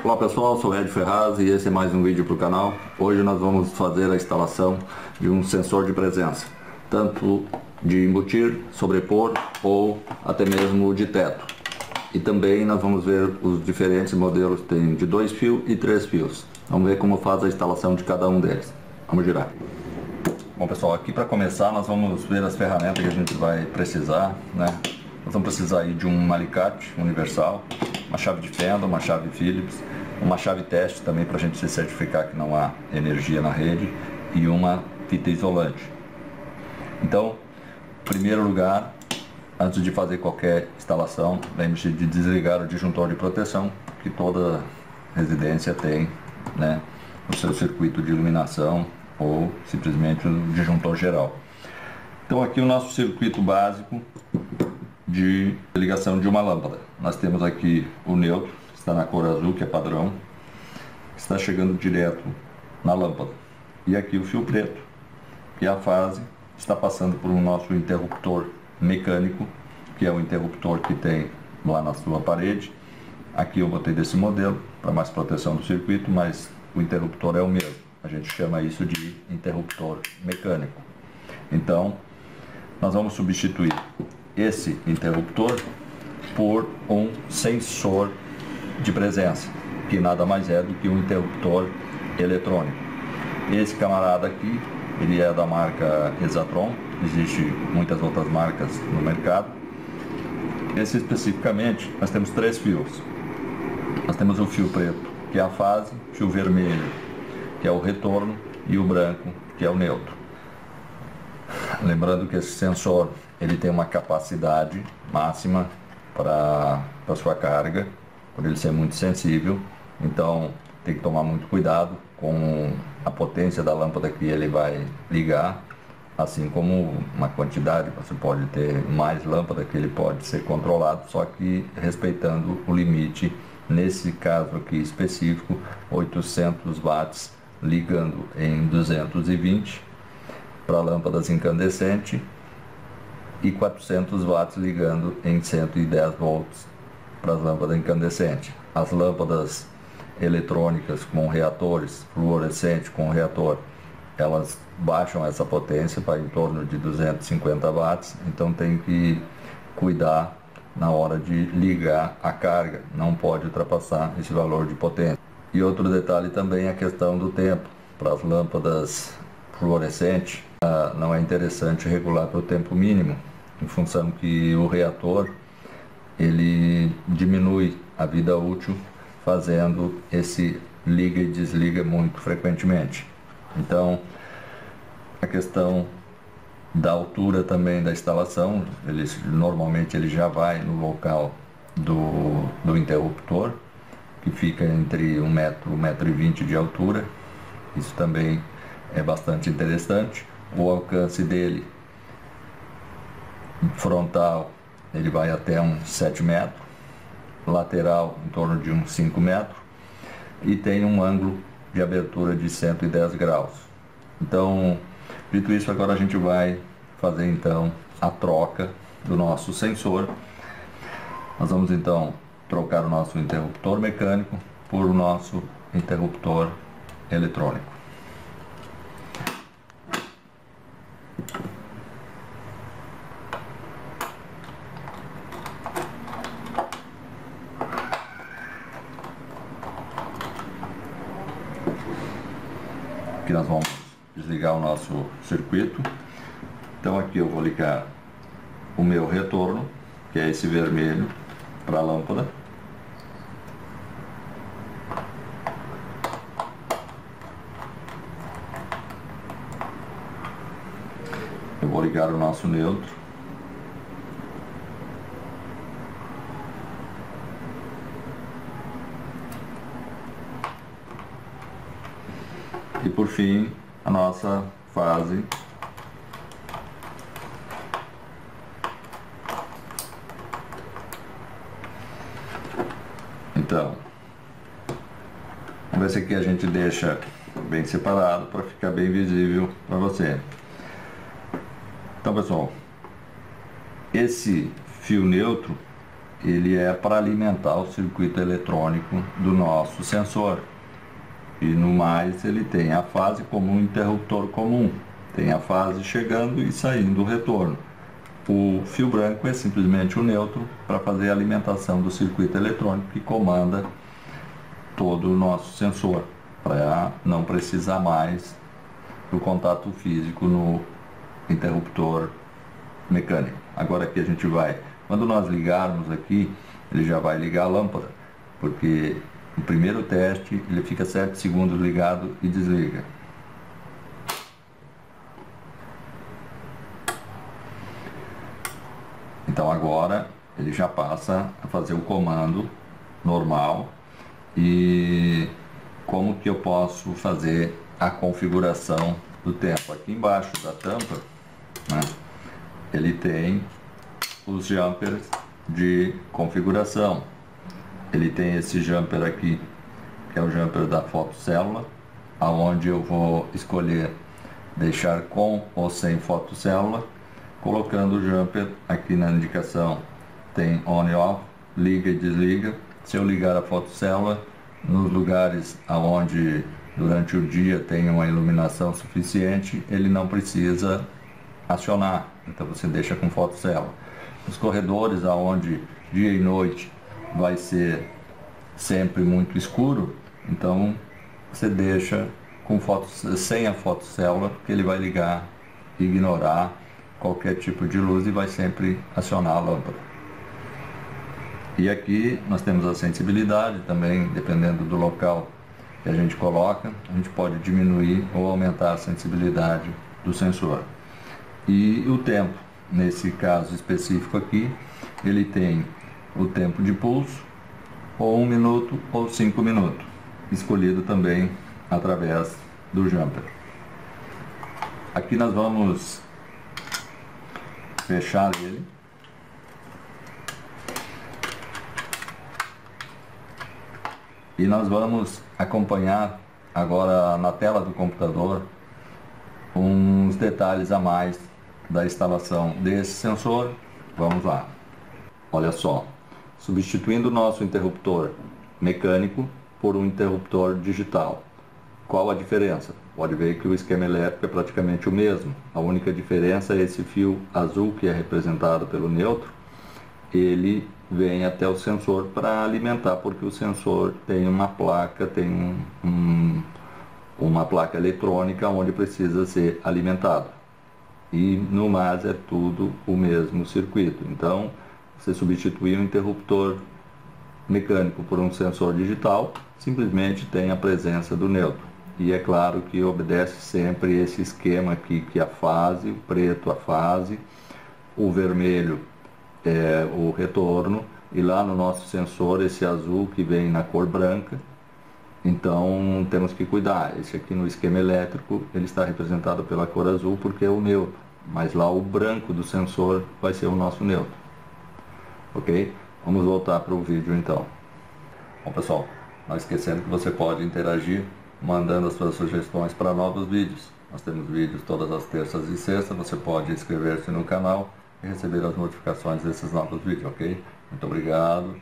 Olá pessoal, sou o Ed Ferraz e esse é mais um vídeo para o canal. Hoje nós vamos fazer a instalação de um sensor de presença, tanto de embutir, sobrepor ou até mesmo de teto. E também nós vamos ver os diferentes modelos, tem de 2 fios e 3 fios. Vamos ver como faz a instalação de cada um deles. Vamos girar. Bom pessoal, aqui para começar nós vamos ver as ferramentas que a gente vai precisar, né? Nós vamos precisar aí de um alicate universal, uma chave de fenda, uma chave Phillips, uma chave teste também para a gente se certificar que não há energia na rede e uma fita isolante. Então, em primeiro lugar, antes de fazer qualquer instalação, lembre-se de desligar o disjuntor de proteção que toda residência tem, né, no seu circuito de iluminação ou simplesmente o disjuntor geral. Então aqui o nosso circuito básico de ligação de uma lâmpada. Nós temos aqui o neutro, que está na cor azul, que é padrão, que está chegando direto na lâmpada. E aqui o fio preto, que é a fase, está passando por um nosso interruptor mecânico, que é o interruptor que tem lá na sua parede. Aqui eu botei desse modelo, para mais proteção do circuito, mas o interruptor é o mesmo. A gente chama isso de interruptor mecânico. Então, nós vamos substituir esse interruptor por um sensor de presença, que nada mais é do que um interruptor eletrônico. Esse camarada aqui, ele é da marca Exatron, existem muitas outras marcas no mercado. Esse especificamente, nós temos 3 fios. Nós temos o fio preto, que é a fase, fio vermelho, que é o retorno, e o branco, que é o neutro. Lembrando que esse sensor ele tem uma capacidade máxima para sua carga, por ele ser muito sensível, então tem que tomar muito cuidado com a potência da lâmpada que ele vai ligar, assim como uma quantidade, você pode ter mais lâmpada que ele pode ser controlado, só que respeitando o limite, nesse caso aqui específico, 800 watts ligando em 220 para lâmpadas incandescentes e 400 watts ligando em 110 volts para as lâmpadas incandescentes. As lâmpadas eletrônicas com reatores, fluorescente com reator, elas baixam essa potência para em torno de 250 watts, então tem que cuidar na hora de ligar a carga, não pode ultrapassar esse valor de potência. E outro detalhe também é a questão do tempo. Para as lâmpadas fluorescentes, não é interessante regular para o tempo mínimo, em função que o reator ele diminui a vida útil fazendo esse liga e desliga muito frequentemente. Então, a questão da altura também da instalação, normalmente ele já vai no local do interruptor, que fica entre 1 metro e 1,20 m de altura. Isso também é bastante interessante. O alcance dele frontal ele vai até uns 7 metros, lateral em torno de uns 5 metros e tem um ângulo de abertura de 110 graus. Então, dito isso, agora a gente vai fazer então a troca do nosso sensor. Nós vamos então trocar o nosso interruptor mecânico por o nosso interruptor eletrônico. Aqui nós vamos desligar o nosso circuito. Então aqui eu vou ligar o meu retorno, que é esse vermelho, para a lâmpada. Eu vou ligar o nosso neutro. E por fim, a nossa fase. Então, vamos ver se aqui a gente deixa bem separado para ficar bem visível para você. Então pessoal, esse fio neutro ele é para alimentar o circuito eletrônico do nosso sensor. E no mais ele tem a fase como um interruptor comum, tem a fase chegando e saindo o retorno. O fio branco é simplesmente o neutro para fazer a alimentação do circuito eletrônico que comanda todo o nosso sensor, para não precisar mais do contato físico no interruptor mecânico. Agora aqui a gente vai, quando nós ligarmos aqui, ele já vai ligar a lâmpada, porque no primeiro teste ele fica 7 segundos ligado e desliga. Então agora ele já passa a fazer o comando normal. E como que eu posso fazer a configuração do tempo? Aqui embaixo da tampa, né, ele tem os jumpers de configuração. Ele tem esse jumper aqui, que é o jumper da fotocélula, aonde eu vou escolher deixar com ou sem fotocélula, colocando o jumper aqui na indicação. Tem on e off, liga e desliga. Se eu ligar a fotocélula, nos lugares onde durante o dia tem uma iluminação suficiente, ele não precisa acionar, então você deixa com fotocélula. Nos corredores onde dia e noite vai ser sempre muito escuro, então você deixa com sem a fotocélula, que ele vai ligar e ignorar qualquer tipo de luz e vai sempre acionar a lâmpada. E aqui nós temos a sensibilidade também, dependendo do local que a gente coloca, a gente pode diminuir ou aumentar a sensibilidade do sensor. E o tempo, nesse caso específico aqui, ele tem o tempo de pulso, ou 1 minuto ou 5 minutos, escolhido também através do jumper. Aqui nós vamos fechar ele. E nós vamos acompanhar agora na tela do computador uns detalhes a mais da instalação desse sensor. Vamos lá. Olha só, substituindo o nosso interruptor mecânico por um interruptor digital. Qual a diferença? Pode ver que o esquema elétrico é praticamente o mesmo. A única diferença é esse fio azul que é representado pelo neutro. Ele vem até o sensor para alimentar, porque o sensor tem uma placa, tem uma placa eletrônica onde precisa ser alimentado. E no mais é tudo o mesmo circuito. Então, você substituir um interruptor mecânico por um sensor digital, simplesmente tem a presença do neutro. E é claro que obedece sempre esse esquema aqui, que a fase, o preto a fase, o vermelho é o retorno, e lá no nosso sensor esse azul que vem na cor branca. Então temos que cuidar. Esse aqui no esquema elétrico ele está representado pela cor azul porque é o neutro, mas lá o branco do sensor vai ser o nosso neutro. Ok? Vamos voltar para o vídeo então. Bom pessoal, não esquecendo que você pode interagir mandando as suas sugestões para novos vídeos. Nós temos vídeos todas as terças e sextas, você pode inscrever-se no canal e receber as notificações desses novos vídeos, ok? Muito obrigado.